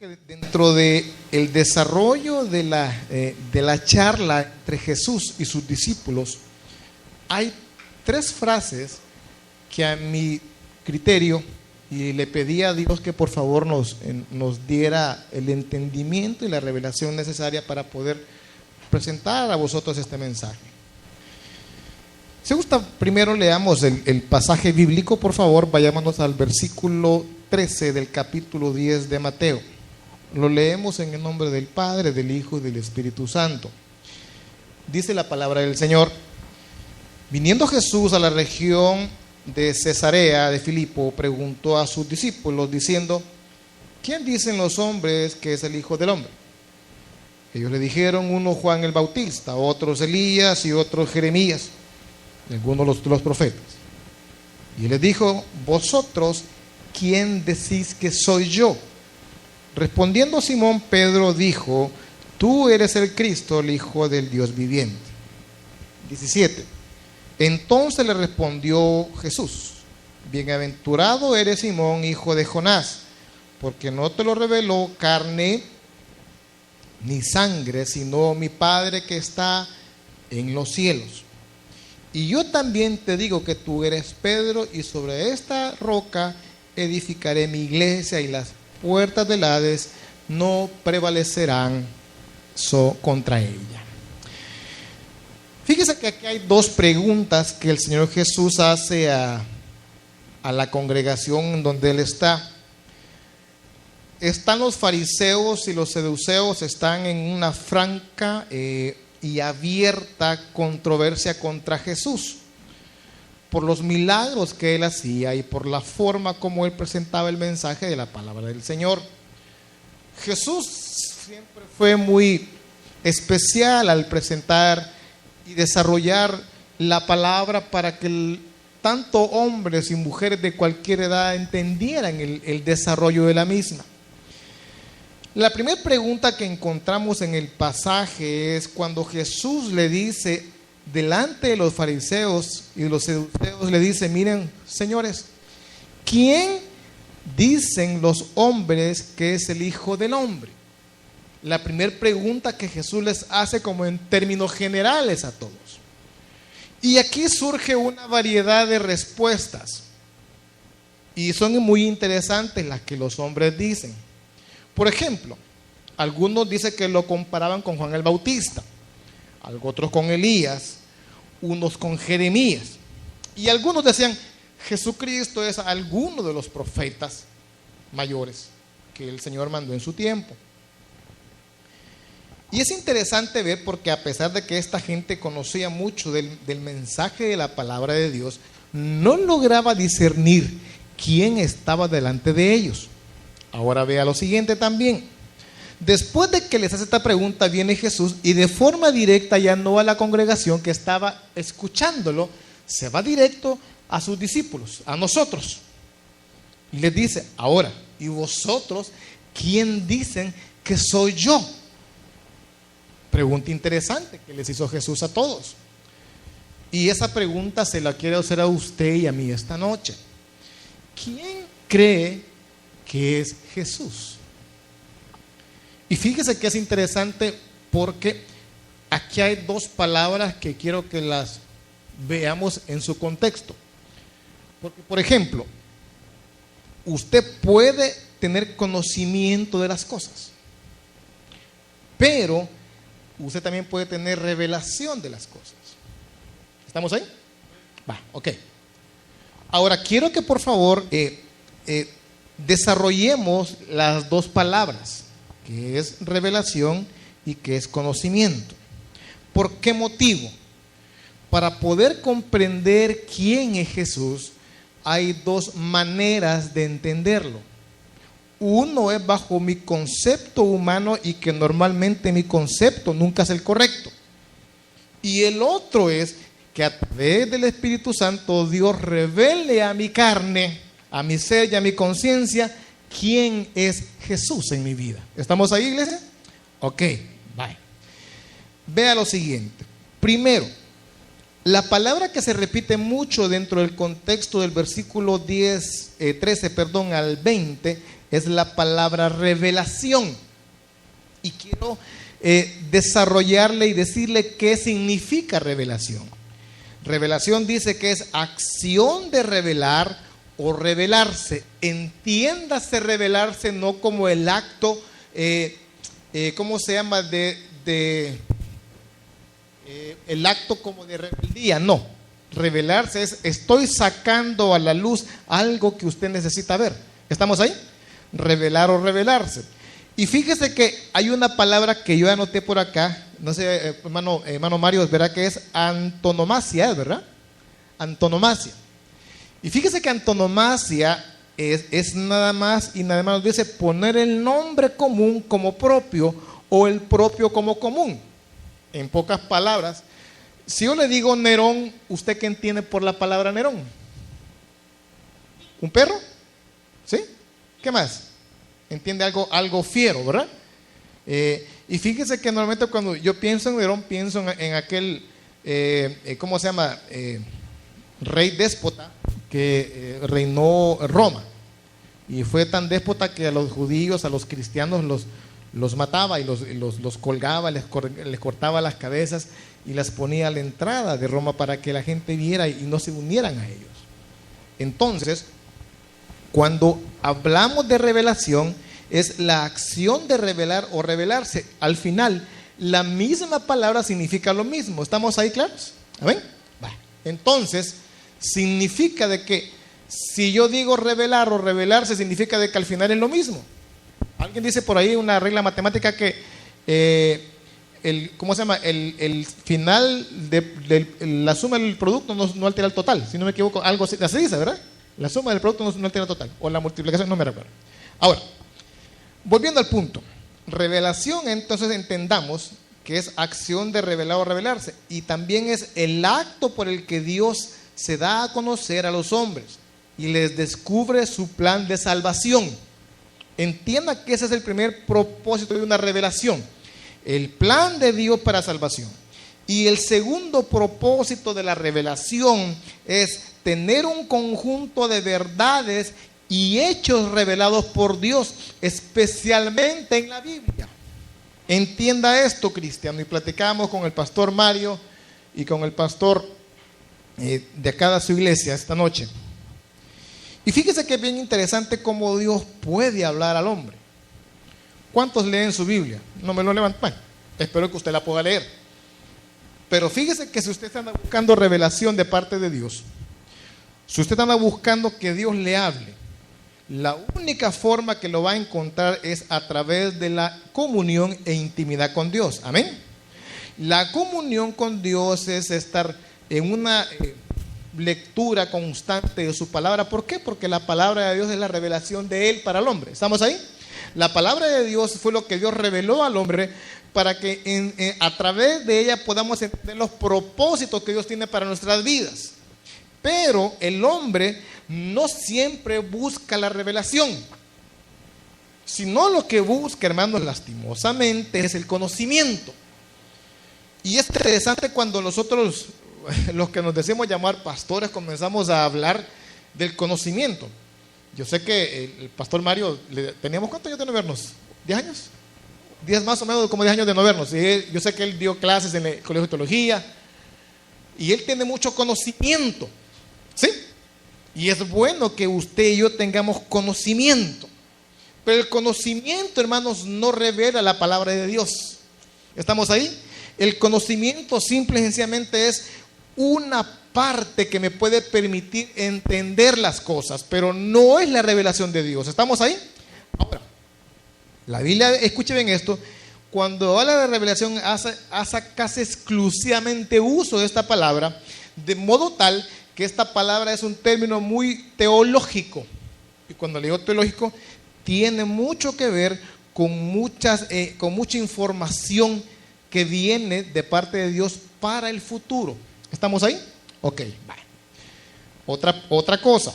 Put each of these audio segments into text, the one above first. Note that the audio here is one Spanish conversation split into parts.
que dentro de el desarrollo de la charla entre Jesús y sus discípulos hay tres frases que a mi criterio, y le pedí a Dios que por favor nos diera el entendimiento y la revelación necesaria para poder presentar a vosotros este mensaje. Si gusta, primero leamos el pasaje bíblico, por favor, vayámonos al versículo 13 del capítulo 10 de Mateo. Lo leemos en el nombre del Padre, del Hijo y del Espíritu Santo. Dice la palabra del Señor: viniendo Jesús a la región de Cesarea de Filipo, preguntó a sus discípulos diciendo: ¿quién dicen los hombres que es el Hijo del Hombre? Ellos le dijeron: uno Juan el Bautista, otros Elías y otros Jeremías, algunos de los profetas. Y él les dijo: ¿vosotros quién decís que soy yo? Respondiendo Simón Pedro dijo: tú eres el Cristo, el Hijo del Dios viviente. 17. Entonces le respondió Jesús: bienaventurado eres Simón, hijo de Jonás, porque no te lo reveló carne ni sangre, sino mi Padre que está en los cielos. Y yo también te digo que tú eres Pedro, y sobre esta roca edificaré mi iglesia, y las puertas del Hades no prevalecerán contra ella. Fíjese que aquí hay dos preguntas que el Señor Jesús hace a la congregación en donde Él está. Están los fariseos y los saduceos, están en una franca y abierta controversia contra Jesús por los milagros que Él hacía y por la forma como Él presentaba el mensaje de la palabra del Señor. Jesús siempre fue muy especial al presentar y desarrollar la palabra para que tanto hombres y mujeres de cualquier edad entendieran el desarrollo de la misma. La primera pregunta que encontramos en el pasaje es cuando Jesús le dice delante de los fariseos y los saduceos, le dice: miren, señores, ¿quién dicen los hombres que es el Hijo del Hombre? La primera pregunta que Jesús les hace como en términos generales a todos. Y aquí surge una variedad de respuestas. Y son muy interesantes las que los hombres dicen. Por ejemplo, algunos dicen que lo comparaban con Juan el Bautista, otros con Elías, unos con Jeremías. Y algunos decían: Jesucristo es alguno de los profetas mayores que el Señor mandó en su tiempo. Y es interesante ver, porque a pesar de que esta gente conocía mucho del mensaje de la palabra de Dios, no lograba discernir quién estaba delante de ellos. Ahora vea lo siguiente también. Después de que les hace esta pregunta, viene Jesús y de forma directa, ya no a la congregación que estaba escuchándolo, se va directo a sus discípulos, a nosotros. Y les dice: ahora, ¿y vosotros quién dicen que soy yo? Pregunta interesante que les hizo Jesús a todos. Y esa pregunta se la quiero hacer a usted y a mí esta noche. ¿Quién cree que es Jesús? Y fíjese que es interesante porque aquí hay dos palabras que quiero que las veamos en su contexto. Porque, por ejemplo, usted puede tener conocimiento de las cosas, pero usted también puede tener revelación de las cosas. ¿Estamos ahí? Va, ok. Ahora quiero que por favor desarrollemos las dos palabras, que es revelación y que es conocimiento. ¿Por qué motivo? Para poder comprender quién es Jesús, hay dos maneras de entenderlo. Uno es bajo mi concepto humano, y que normalmente mi concepto nunca es el correcto. Y el otro es que a través del Espíritu Santo Dios revele a mi carne, a mi ser y a mi conciencia quién es Jesús en mi vida. ¿Estamos ahí, iglesia? Ok, bye. Vea lo siguiente. Primero, la palabra que se repite mucho dentro del contexto del versículo 13 al 20 es la palabra revelación. Y quiero desarrollarle y decirle qué significa revelación. Revelación dice que es acción de revelar o revelarse. Entiéndase revelarse no como el acto, ¿cómo se llama? El acto como de rebeldía, no. Revelarse es, estoy sacando a la luz algo que usted necesita ver. ¿Estamos ahí? Revelar o revelarse. Y fíjese que hay una palabra que yo anoté por acá, no sé, hermano Mario, ¿verdad que es antonomasia, verdad? Antonomasia. Y fíjese que antonomasia es nada más y nada menos, dice poner el nombre común como propio o el propio como común. En pocas palabras, si yo le digo Nerón, ¿usted qué entiende por la palabra Nerón? ¿Un perro? ¿Sí? ¿Qué más? Entiende algo fiero, ¿verdad? Y fíjese que normalmente cuando yo pienso en Nerón, pienso en aquel, ¿cómo se llama? Rey déspota que reinó Roma. Y fue tan déspota que a los judíos, a los cristianos los mataba y los colgaba, les cortaba las cabezas y las ponía a la entrada de Roma para que la gente viera y no se unieran a ellos. Entonces, cuando hablamos de revelación, es la acción de revelar o revelarse. Al final, la misma palabra significa lo mismo. ¿Estamos ahí claros? ¿Amén? Entonces, significa de que si yo digo revelar o revelarse, significa de que al final es lo mismo. Alguien dice por ahí una regla matemática que ¿cómo se llama? El final de la suma del producto no altera el total. Si no me equivoco, algo así dice, ¿verdad? La suma del producto no altera el total. O la multiplicación, no me recuerdo. Ahora, volviendo al punto. Revelación, entonces entendamos que es acción de revelar o revelarse. Y también es el acto por el que Dios se da a conocer a los hombres y les descubre su plan de salvación. Entienda que ese es el primer propósito de una revelación, el plan de Dios para salvación. Y el segundo propósito de la revelación es tener un conjunto de verdades y hechos revelados por Dios, especialmente en la Biblia. Entienda esto, cristiano, y platicamos con el pastor Mario y con el pastor de acá de su iglesia esta noche. Y fíjese que es bien interesante cómo Dios puede hablar al hombre. ¿Cuántos leen su Biblia? No me lo levantan. Bueno, espero que usted la pueda leer. Pero fíjese que si usted anda buscando revelación de parte de Dios, si usted anda buscando que Dios le hable, la única forma que lo va a encontrar es a través de la comunión e intimidad con Dios. Amén. La comunión con Dios es estar en una lectura constante de su palabra. ¿Por qué? Porque la palabra de Dios es la revelación de Él para el hombre. ¿Estamos ahí? La palabra de Dios fue lo que Dios reveló al hombre para que a través de ella podamos entender los propósitos que Dios tiene para nuestras vidas. Pero el hombre no siempre busca la revelación, sino lo que busca, hermanos, lastimosamente es el conocimiento. Y es interesante cuando nosotros, los que nos decimos llamar pastores, comenzamos a hablar del conocimiento. Yo sé que el pastor Mario, ¿teníamos cuántos años de no vernos? ¿10 años? 10 más o menos, como 10 años de no vernos. Y yo sé que él dio clases en el colegio de teología y él tiene mucho conocimiento, ¿sí? Y es bueno que usted y yo tengamos conocimiento. Pero el conocimiento, hermanos, no revela la palabra de Dios. ¿Estamos ahí? El conocimiento simple y sencillamente es una parte que me puede permitir entender las cosas, pero no es la revelación de Dios. ¿Estamos ahí? Ahora, la Biblia, escuche bien esto, cuando habla de revelación hace casi exclusivamente uso de esta palabra, de modo tal que esta palabra es un término muy teológico. Y cuando le digo teológico, tiene mucho que ver con mucha información que viene de parte de Dios para el futuro. ¿Estamos ahí? Ok, vale. Otra cosa.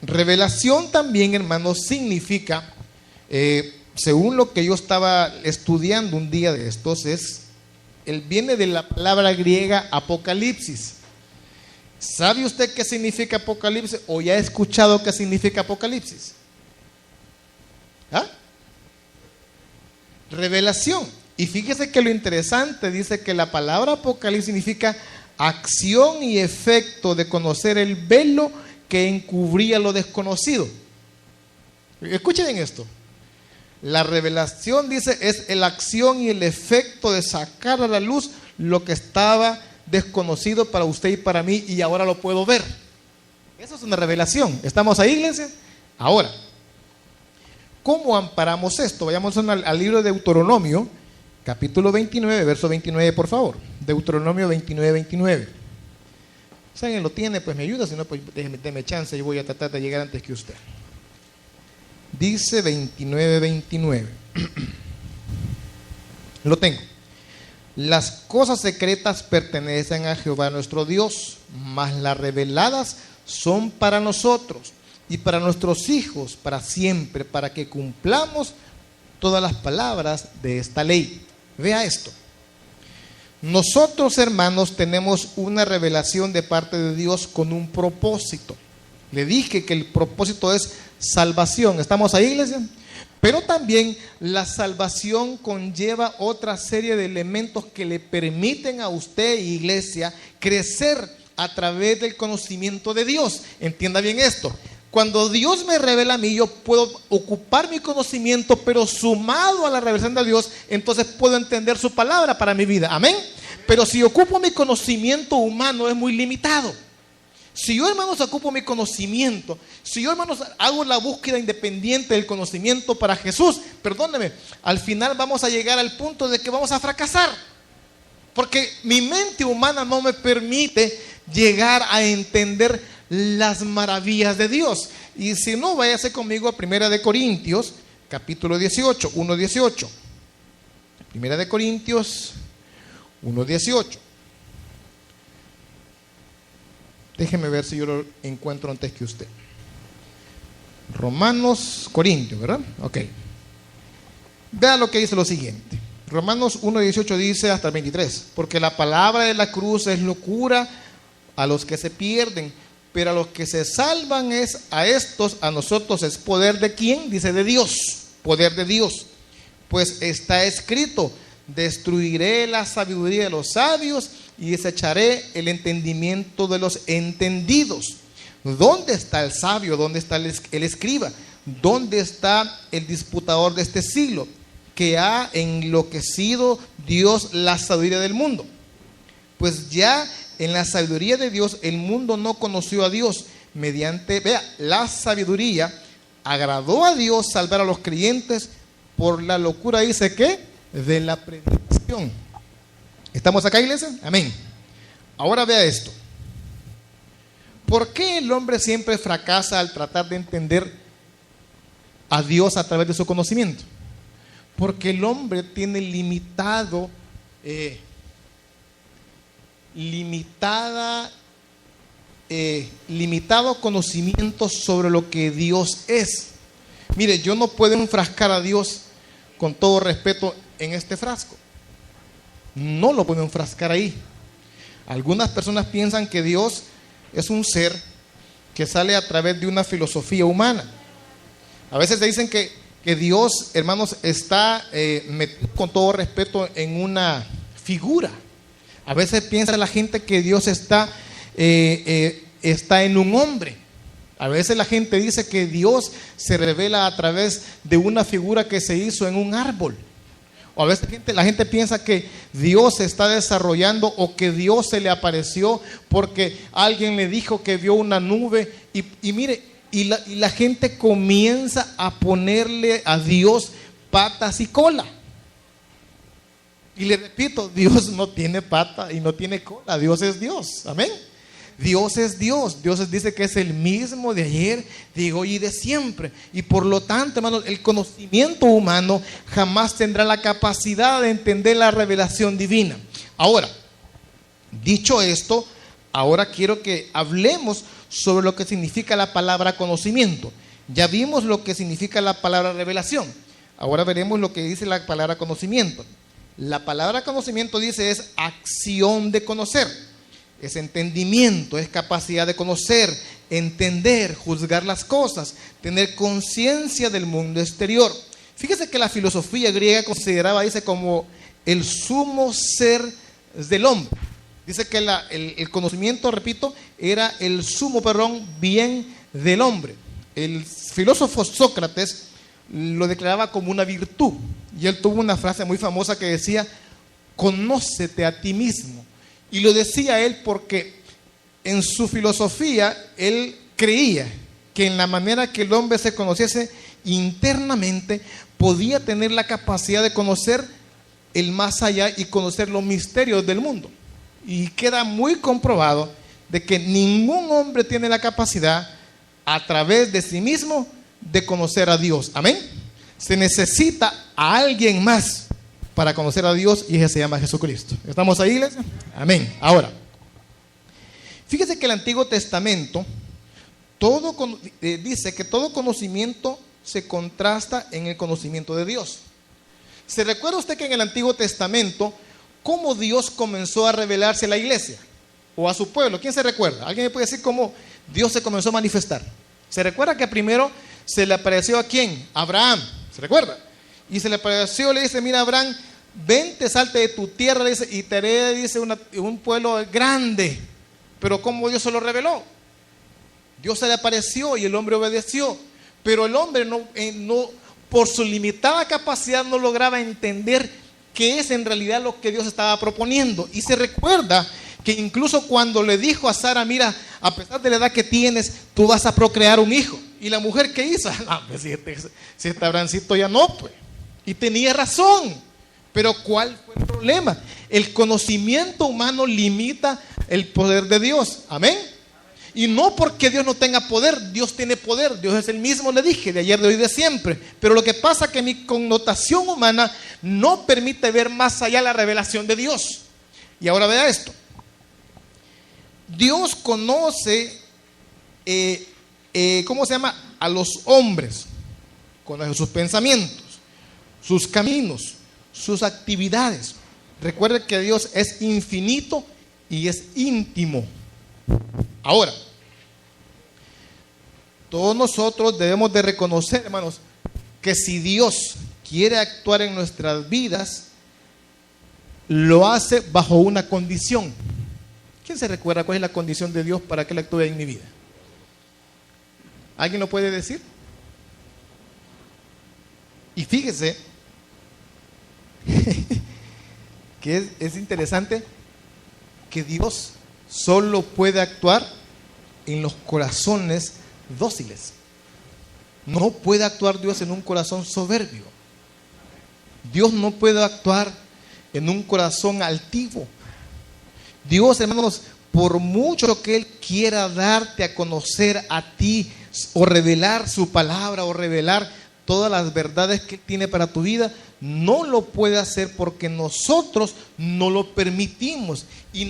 Revelación también, hermanos, significa, según lo que yo estaba estudiando un día de estos, viene de la palabra griega apocalipsis. ¿Sabe usted qué significa apocalipsis o ya ha escuchado qué significa apocalipsis? revelación. Y fíjese que lo interesante, dice que la palabra Apocalipsis significa acción y efecto de conocer el velo que encubría lo desconocido. Escuchen bien esto. La revelación, dice, es la acción y el efecto de sacar a la luz lo que estaba desconocido para usted y para mí, y ahora lo puedo ver. Eso es una revelación. ¿Estamos ahí, iglesia? Ahora, ¿cómo amparamos esto? Vayamos al libro de Deuteronomio, capítulo 29, verso 29, por favor. Deuteronomio 29, 29. Si alguien lo tiene, pues me ayuda, si no, pues déme chance, yo voy a tratar de llegar antes que usted. Dice 29, 29. Lo tengo. Las cosas secretas pertenecen a Jehová nuestro Dios, mas las reveladas son para nosotros y para nuestros hijos para siempre, para que cumplamos todas las palabras de esta ley. Vea esto. Nosotros, hermanos, tenemos una revelación de parte de Dios con un propósito. Le dije que el propósito es salvación. ¿Estamos ahí, iglesia? Pero también la salvación conlleva otra serie de elementos que le permiten a usted, iglesia, crecer a través del conocimiento de Dios. Entienda bien esto. Cuando Dios me revela a mí, yo puedo ocupar mi conocimiento, pero sumado a la revelación de Dios, entonces puedo entender su palabra para mi vida. Amén. Pero si ocupo mi conocimiento humano, es muy limitado. Si yo, hermanos, ocupo mi conocimiento, si yo, hermanos, hago la búsqueda independiente del conocimiento para Jesús, perdóneme, al final vamos a llegar al punto de que vamos a fracasar. Porque mi mente humana no me permite llegar a entender las maravillas de Dios. Y si no, váyase conmigo a 1 Corintios, capítulo 18, 1:18. 1 Corintios 1:18. Déjeme ver si yo lo encuentro antes que usted. Corintios, ¿verdad? Ok. Vea lo que dice lo siguiente. Romanos 1:18 dice hasta el 23. Porque la palabra de la cruz es locura a los que se pierden, pero a los que se salvan a nosotros es poder de ¿quién? Dice de Dios, poder de Dios. Pues está escrito, destruiré la sabiduría de los sabios y desecharé el entendimiento de los entendidos. ¿Dónde está el sabio? ¿Dónde está el escriba? ¿Dónde está el disputador de este siglo? Que ha enloquecido Dios la sabiduría del mundo. Pues ya en la sabiduría de Dios el mundo no conoció a Dios. Mediante, la sabiduría agradó a Dios salvar a los creyentes por la locura, dice que, de la predicación. ¿Estamos acá, iglesia? Amén. Ahora vea esto. ¿Por qué el hombre siempre fracasa al tratar de entender a Dios a través de su conocimiento? Porque el hombre tiene limitado conocimiento sobre lo que Dios es. Mire, yo no puedo enfrascar a Dios, con todo respeto, en este frasco. No lo puedo enfrascar ahí. Algunas personas piensan que Dios es un ser que sale a través de una filosofía humana. A veces se dicen que Dios, hermanos, está metido, con todo respeto, en una figura. A veces piensa la gente que Dios está en un hombre. A veces la gente dice que Dios se revela a través de una figura que se hizo en un árbol. O a veces la gente piensa que Dios se está desarrollando, o que Dios se le apareció porque alguien le dijo que vio una nube. Y mire, y la gente comienza a ponerle a Dios patas y cola. Y le repito, Dios no tiene pata y no tiene cola. Dios es Dios. Amén. Dios es Dios. Dios dice que es el mismo de ayer, de hoy y de siempre. Y por lo tanto, hermanos, el conocimiento humano jamás tendrá la capacidad de entender la revelación divina. Ahora, dicho esto, ahora quiero que hablemos sobre lo que significa la palabra conocimiento. Ya vimos lo que significa la palabra revelación. Ahora veremos lo que dice la palabra conocimiento. La palabra conocimiento, dice, es acción de conocer. Es entendimiento, es capacidad de conocer, entender, juzgar las cosas, tener conciencia del mundo exterior. Fíjese que la filosofía griega consideraba, dice, como el sumo ser del hombre. Dice que el conocimiento, repito, era el sumo, bien del hombre. El filósofo Sócrates lo declaraba como una virtud. Y él tuvo una frase muy famosa que decía: conócete a ti mismo. Y lo decía él porque en su filosofía él creía que en la manera que el hombre se conociese internamente, podía tener la capacidad de conocer el más allá y conocer los misterios del mundo. Y queda muy comprobado de que ningún hombre tiene la capacidad a través de sí mismo de conocer a Dios. Amén. Se necesita a alguien más para conocer a Dios, y ese se llama Jesucristo. ¿Estamos ahí, iglesia? Amén. Ahora, fíjese que el Antiguo Testamento dice que todo conocimiento se contrasta en el conocimiento de Dios. ¿Se recuerda usted que en el Antiguo Testamento cómo Dios comenzó a revelarse a la iglesia o a su pueblo? ¿Quién se recuerda? ¿Alguien me puede decir cómo Dios se comenzó a manifestar? ¿Se recuerda que primero se le apareció a quién? A Abraham. ¿Se recuerda? Y se le apareció, le dice: mira, Abraham, vente, salte de tu tierra, le dice, y te haré, dice, un pueblo grande. Pero ¿cómo Dios se lo reveló? Dios se le apareció y el hombre obedeció. Pero el hombre no, por su limitada capacidad, no lograba entender qué es en realidad lo que Dios estaba proponiendo. Y se recuerda que incluso cuando le dijo a Sara: mira, a pesar de la edad que tienes, tú vas a procrear un hijo. Y la mujer, ¿qué hizo? No, pues si este Abrancito ya no, pues. Y tenía razón. Pero ¿cuál fue el problema? El conocimiento humano limita el poder de Dios. Amén. Y no porque Dios no tenga poder, Dios tiene poder. Dios es el mismo, le dije, de ayer, de hoy, de siempre. Pero lo que pasa es que mi connotación humana no permite ver más allá la revelación de Dios. Y ahora vea esto. Dios conoce, a los hombres, conoce sus pensamientos, sus caminos, sus actividades. Recuerde que Dios es infinito y es íntimo. Ahora, todos nosotros debemos de reconocer, hermanos, que si Dios quiere actuar en nuestras vidas, lo hace bajo una condición. ¿Quién se recuerda cuál es la condición de Dios para que Él actúe en mi vida? ¿Alguien lo puede decir? Y fíjese que es interesante que Dios solo puede actuar en los corazones dóciles. No puede actuar Dios en un corazón soberbio. Dios no puede actuar en un corazón altivo. Dios, hermanos, por mucho que Él quiera darte a conocer a ti, o revelar su palabra, o revelar todas las verdades que Él tiene para tu vida, no lo puede hacer porque nosotros no lo permitimos. Y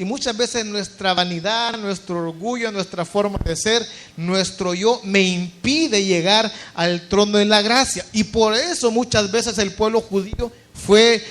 muchas veces nuestra vanidad, nuestro orgullo, nuestra forma de ser, nuestro yo me impide llegar al trono de la gracia. Y por eso muchas veces el pueblo judío fue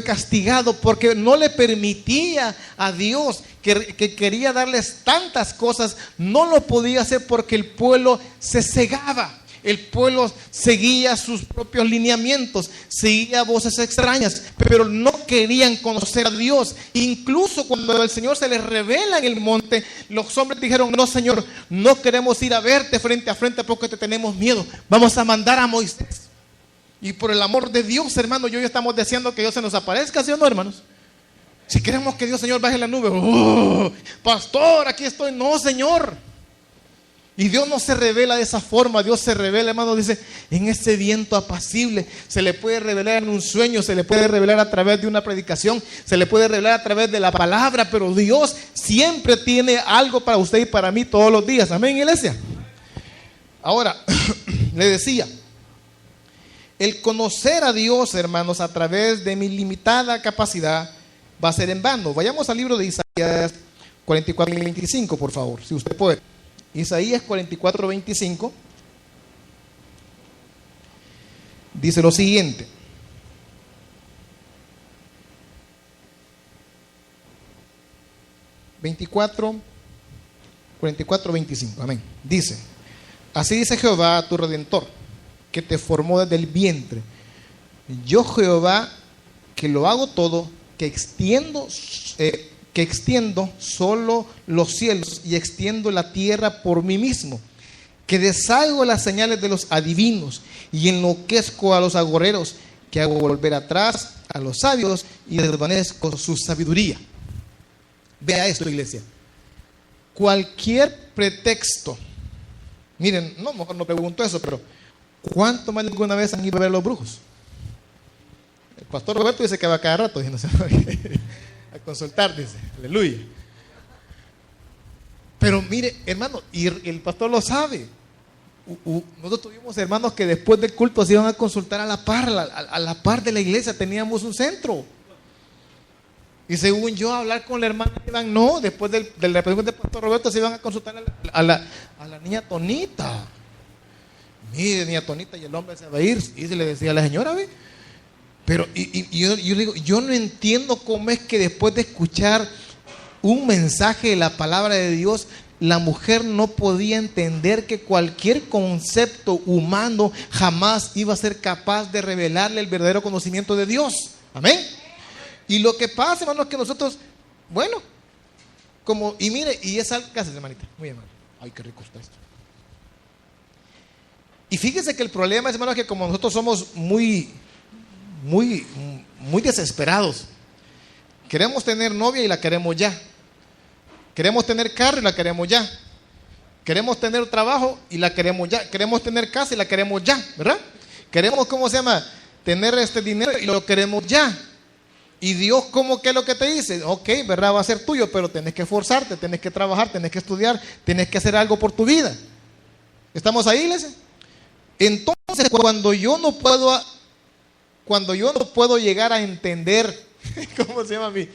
castigado, porque no le permitía a Dios que quería darles tantas cosas, no lo podía hacer porque el pueblo se cegaba. El pueblo seguía sus propios lineamientos, seguía voces extrañas, pero no querían conocer a Dios. Incluso cuando el Señor se les revela en el monte, los hombres dijeron: no, Señor, no queremos ir a verte frente a frente porque te tenemos miedo. Vamos a mandar a Moisés. Y por el amor de Dios, hermanos, yo ya estamos deseando que Dios se nos aparezca, ¿sí o no, hermanos? Si queremos que Dios, Señor, baje la nube, pastor, aquí estoy. No, Señor. Y Dios no se revela de esa forma. Dios se revela, hermano, dice, en ese viento apacible. Se le puede revelar en un sueño, se le puede revelar a través de una predicación, se le puede revelar a través de la palabra, pero Dios siempre tiene algo para usted y para mí todos los días. Amén, iglesia. Ahora, le decía, el conocer a Dios, hermanos, a través de mi limitada capacidad, va a ser en vano. Vayamos al libro de Isaías 44 y 25, por favor, si usted puede. Isaías 44, 25 dice lo siguiente: (44, 44, 25) amén. Dice: así dice Jehová tu Redentor, que te formó desde el vientre. Yo Jehová, que lo hago todo, que extiendo solo los cielos y extiendo la tierra por mí mismo, que deshago las señales de los adivinos y enloquezco a los agoreros, que hago volver atrás a los sabios y desvanezco su sabiduría. Vea esto, iglesia. Cualquier pretexto, miren, no, mejor no pregunto eso, pero ¿cuánto más de alguna vez han ido a ver los brujos? El pastor Roberto dice que va cada rato y no se va a consultar, dice, aleluya. Pero mire, hermano, y el pastor lo sabe. Nosotros tuvimos hermanos que después del culto se iban a consultar a la par de la iglesia, teníamos un centro. Y según yo, hablar con la hermana Iván, no, después de la pregunta del pastor Roberto se iban a consultar a la niña Tonita. Mire, niña Tonita, y el hombre se va a ir. Y se le decía a la señora, ¿ve? Pero yo digo, yo no entiendo cómo es que después de escuchar un mensaje de la palabra de Dios, la mujer no podía entender que cualquier concepto humano jamás iba a ser capaz de revelarle el verdadero conocimiento de Dios. Amén. Y lo que pasa, hermano, es que nosotros, bueno, y mire, y es algo que hace, hermanita, muy hermano. Ay, qué rico está esto. Y fíjese que el problema es, hermano, que como nosotros somos muy desesperados, queremos tener novia y la queremos ya. Queremos tener carro y la queremos ya. Queremos tener trabajo y la queremos ya. Queremos tener casa y la queremos ya, ¿verdad? Queremos, tener este dinero y lo queremos ya. Y Dios, ¿cómo que es lo que te dice? Ok, ¿verdad? Va a ser tuyo, pero tenés que esforzarte, tenés que trabajar, tenés que estudiar, tenés que hacer algo por tu vida. ¿Estamos ahí, iglesia? Entonces, cuando yo no puedo llegar a entender, ¿cómo se llama a mí?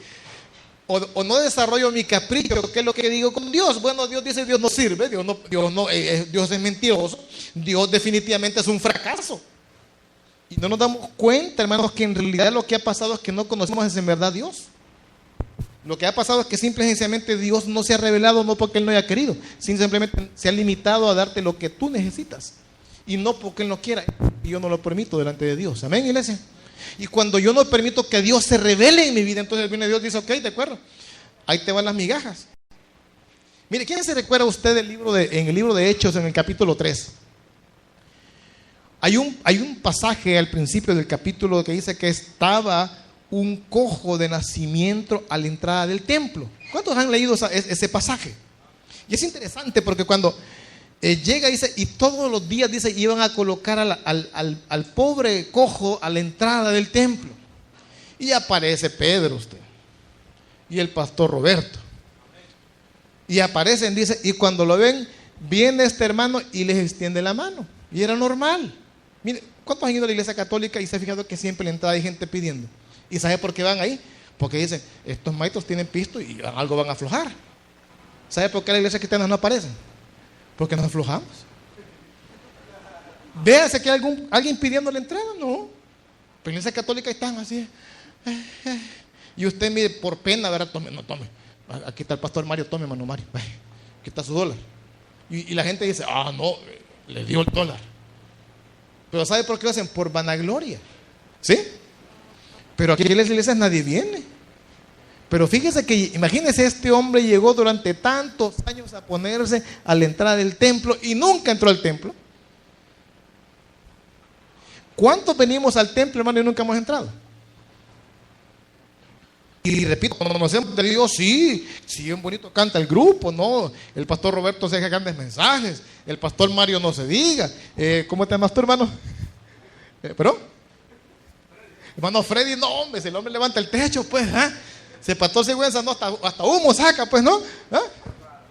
O no desarrollo mi capricho, ¿qué es lo que digo con Dios? Bueno, Dios dice, Dios no sirve, Dios es mentiroso, Dios definitivamente es un fracaso. Y no nos damos cuenta, hermanos, que en realidad lo que ha pasado es que no conocemos en verdad a Dios. Lo que ha pasado es que simple y sencillamente Dios no se ha revelado, no porque Él no haya querido, simplemente se ha limitado a darte lo que tú necesitas. Y no porque Él no quiera, y yo no lo permito delante de Dios. Amén, iglesia. Y cuando yo no permito que Dios se revele en mi vida, entonces viene Dios y dice, ok, de acuerdo, ahí te van las migajas. Mire, ¿quién se recuerda usted en el libro de Hechos, en el capítulo 3? Hay un pasaje al principio del capítulo que dice que estaba un cojo de nacimiento a la entrada del templo. ¿Cuántos han leído ese pasaje? Y es interesante porque cuando llega, dice, y todos los días, dice, iban a colocar al pobre cojo a la entrada del templo. Y aparece Pedro, y el pastor Roberto. Y aparecen, dice, y cuando lo ven, viene este hermano y les extiende la mano. Y era normal. Mire, ¿cuántos han ido a la iglesia católica y se ha fijado que siempre en la entrada hay gente pidiendo? ¿Y sabe por qué van ahí? Porque dicen, estos maestros tienen pisto y algo van a aflojar. ¿Sabe por qué las iglesias cristianas no aparecen? Porque nos aflojamos. Véase que hay alguien pidiendo la entrada, no. Pero en la iglesia católica están así. Y usted mire, por pena, ¿verdad? Tome. Aquí está el pastor Mario, tome, hermano Mario. Aquí está su dólar. Y la gente dice, no, le dio el dólar. Pero ¿sabe por qué lo hacen? Por vanagloria. ¿Sí? Pero aquí en las iglesias nadie viene. Pero fíjese que, imagínese, este hombre llegó durante tantos años a ponerse a la entrada del templo y nunca entró al templo. ¿Cuántos venimos al templo, hermano, y nunca hemos entrado? Y repito, cuando nos hemos digo, sí, bien bonito canta el grupo, ¿no? El pastor Roberto se deja grandes mensajes, el pastor Mario no se diga. ¿Cómo te llamas tú, hermano? ¿Perdón? Hermano Freddy, no, hombre, si el hombre levanta el techo, pues, ese pastor Sigüenza, no, hasta humo saca, pues, ¿no?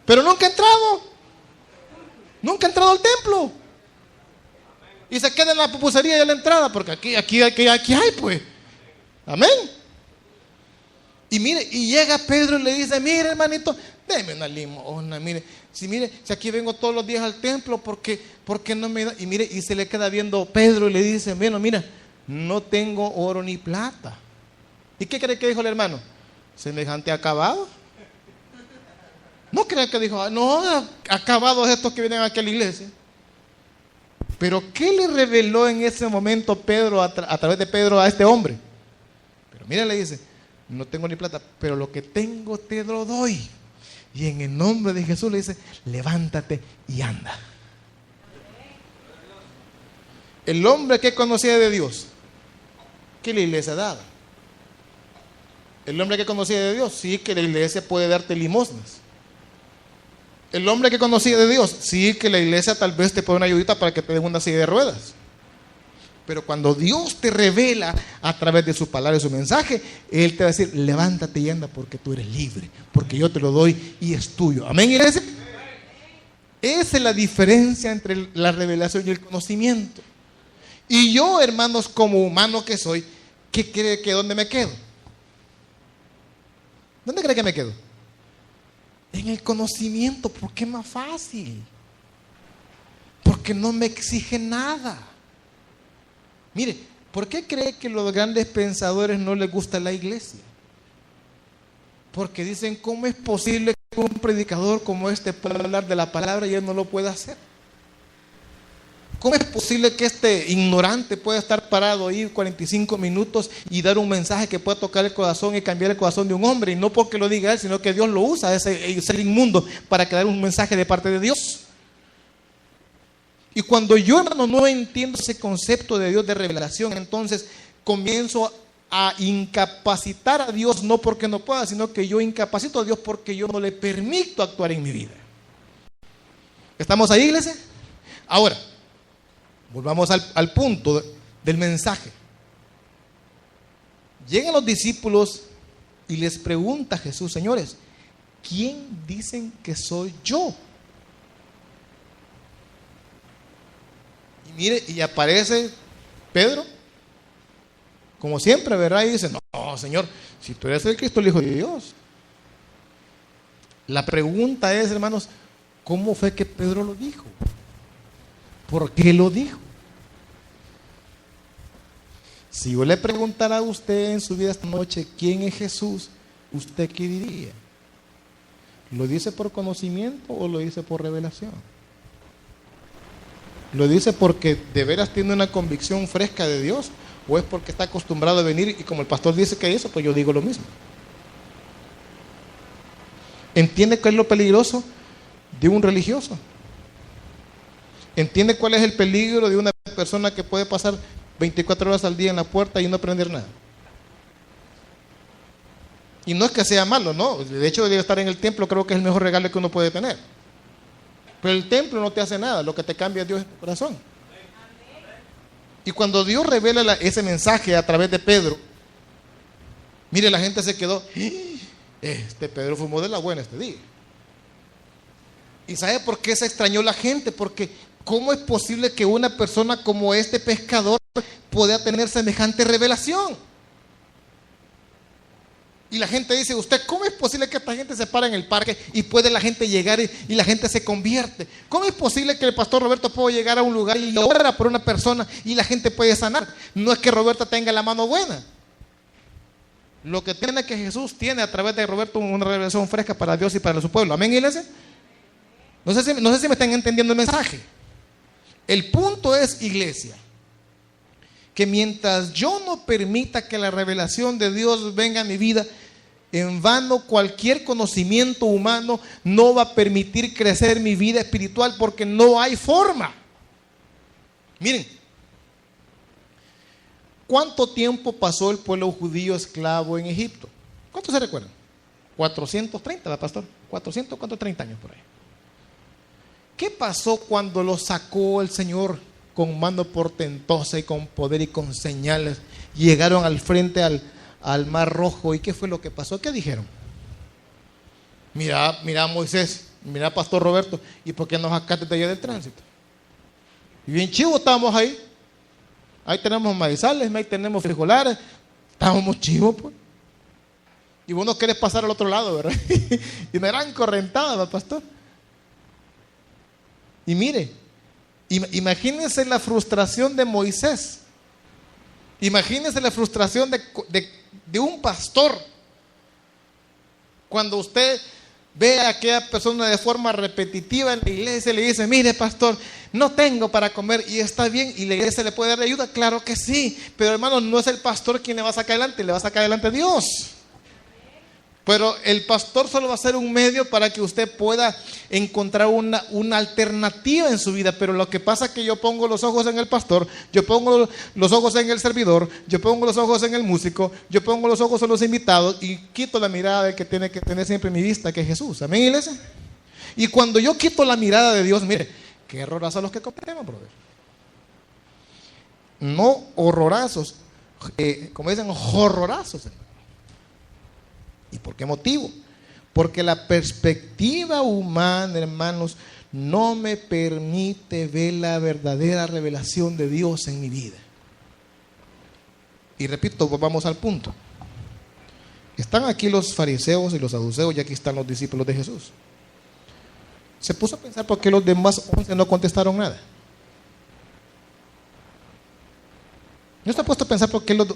Pero nunca ha entrado al templo. Y se queda en la pupusería y a la entrada, porque aquí hay, pues. Amén. Y mire, y llega Pedro y le dice, mire, hermanito, deme una limosna, mire, si aquí vengo todos los días al templo, ¿por qué no me da? Y mire, y se le queda viendo Pedro y le dice, bueno, mira, no tengo oro ni plata. ¿Y qué cree que dijo el hermano? Semejante acabado. No cree que dijo, no, acabados estos que vienen aquí a la iglesia. Pero ¿qué le reveló en ese momento Pedro a través de Pedro a este hombre? Pero mira, le dice, no tengo ni plata, pero lo que tengo te lo doy. Y en el nombre de Jesús le dice, levántate y anda. El hombre que conocía de Dios, ¿qué la iglesia daba? El hombre que conocía de Dios, sí, que la iglesia puede darte limosnas. El hombre que conocía de Dios, sí, que la iglesia tal vez te pone una ayudita para que te den una silla de ruedas. Pero cuando Dios te revela a través de su palabra y su mensaje, Él te va a decir, levántate y anda porque tú eres libre, porque yo te lo doy y es tuyo. Amén, iglesia. Esa es la diferencia entre la revelación y el conocimiento. Y yo, hermanos, como humano que soy, ¿qué cree que dónde me quedo? ¿Dónde cree que me quedo? En el conocimiento, porque es más fácil. Porque no me exige nada. Mire, ¿por qué cree que los grandes pensadores no les gusta la iglesia? Porque dicen, ¿cómo es posible que un predicador como este pueda hablar de la palabra y él no lo pueda hacer? ¿Cómo es posible que este ignorante pueda estar parado ahí 45 minutos y dar un mensaje que pueda tocar el corazón y cambiar el corazón de un hombre? Y no porque lo diga él, sino que Dios lo usa, ese ser inmundo, para dar un mensaje de parte de Dios. Y cuando yo, hermano, no entiendo ese concepto de Dios de revelación, entonces comienzo a incapacitar a Dios, no porque no pueda, sino que yo incapacito a Dios porque yo no le permito actuar en mi vida. ¿Estamos ahí, iglesia? Ahora, volvamos al punto del mensaje. Llegan los discípulos y les pregunta a Jesús, señores, ¿quién dicen que soy yo? Y mire, y aparece Pedro, como siempre, ¿verdad? Y dice, no, Señor, si tú eres el Cristo, el Hijo de Dios. La pregunta es, hermanos, ¿cómo fue que Pedro lo dijo? ¿Por qué lo dijo? Si yo le preguntara a usted en su vida esta noche, ¿quién es Jesús? ¿Usted qué diría? ¿Lo dice por conocimiento o lo dice por revelación? ¿Lo dice porque de veras tiene una convicción fresca de Dios? ¿O es porque está acostumbrado a venir y como el pastor dice que eso, pues yo digo lo mismo? ¿Entiende cuál es lo peligroso de un religioso? ¿Entiende cuál es el peligro de una persona que puede pasar 24 horas al día en la puerta y no aprender nada? Y no es que sea malo, no. De hecho, de estar en el templo creo que es el mejor regalo que uno puede tener. Pero el templo no te hace nada, lo que te cambia es Dios en tu corazón. Y cuando Dios revela ese mensaje a través de Pedro, mire, la gente se quedó, este Pedro fumó de la buena este día. ¿Y sabe por qué se extrañó la gente? Porque ¿cómo es posible que una persona como este pescador pueda tener semejante revelación? Y la gente dice, ¿usted cómo es posible que esta gente se para en el parque y puede la gente llegar y la gente se convierte? ¿Cómo es posible que el pastor Roberto pueda llegar a un lugar y ora por una persona y la gente puede sanar? No es que Roberto tenga la mano buena. Lo que tiene que Jesús tiene a través de Roberto una revelación fresca para Dios y para su pueblo. ¿Amén, iglesia? No sé si me están entendiendo el mensaje. El punto es, iglesia, que mientras yo no permita que la revelación de Dios venga a mi vida, en vano cualquier conocimiento humano no va a permitir crecer mi vida espiritual porque no hay forma. Miren, ¿cuánto tiempo pasó el pueblo judío esclavo en Egipto? ¿Cuántos se recuerdan? 430, ¿la pastor? 430 años por ahí. ¿Qué pasó cuando los sacó el Señor con mano portentosa y con poder y con señales? Llegaron al frente al Mar Rojo. ¿Y qué fue lo que pasó? ¿Qué dijeron? Mira Moisés, mira Pastor Roberto, ¿y por qué nos sacaste de allá del tránsito? Y bien chivo estábamos ahí. Ahí tenemos maizales, ahí tenemos frijolares. Estábamos chivos, pues. Y vos no querés pasar al otro lado, ¿verdad? Y una gran correntada, pastor. Y mire, imagínense la frustración de Moisés. Imagínense la frustración de un pastor. Cuando usted ve a aquella persona de forma repetitiva en la iglesia y le dice, mire pastor, no tengo para comer, y está bien, y la iglesia le puede dar ayuda, claro que sí, pero hermano, no es el pastor quien le va a sacar adelante, le va a sacar adelante Dios. Pero el pastor solo va a ser un medio para que usted pueda encontrar una alternativa en su vida. Pero lo que pasa es que yo pongo los ojos en el pastor, yo pongo los ojos en el servidor, yo pongo los ojos en el músico, yo pongo los ojos en los invitados y quito la mirada del que tiene que tener siempre mi vista, que es Jesús. ¿Amén, iglesia? Y cuando yo quito la mirada de Dios, mire, qué errorazos los que cometemos, brother. No horrorazos, como dicen, horrorazos. ¿Y por qué motivo? Porque la perspectiva humana, hermanos, no me permite ver la verdadera revelación de Dios en mi vida. Y repito, vamos al punto. Están aquí los fariseos y los saduceos y aquí están los discípulos de Jesús. Se puso a pensar por qué los demás 11 no contestaron nada. ¿No se ha puesto a pensar por qué los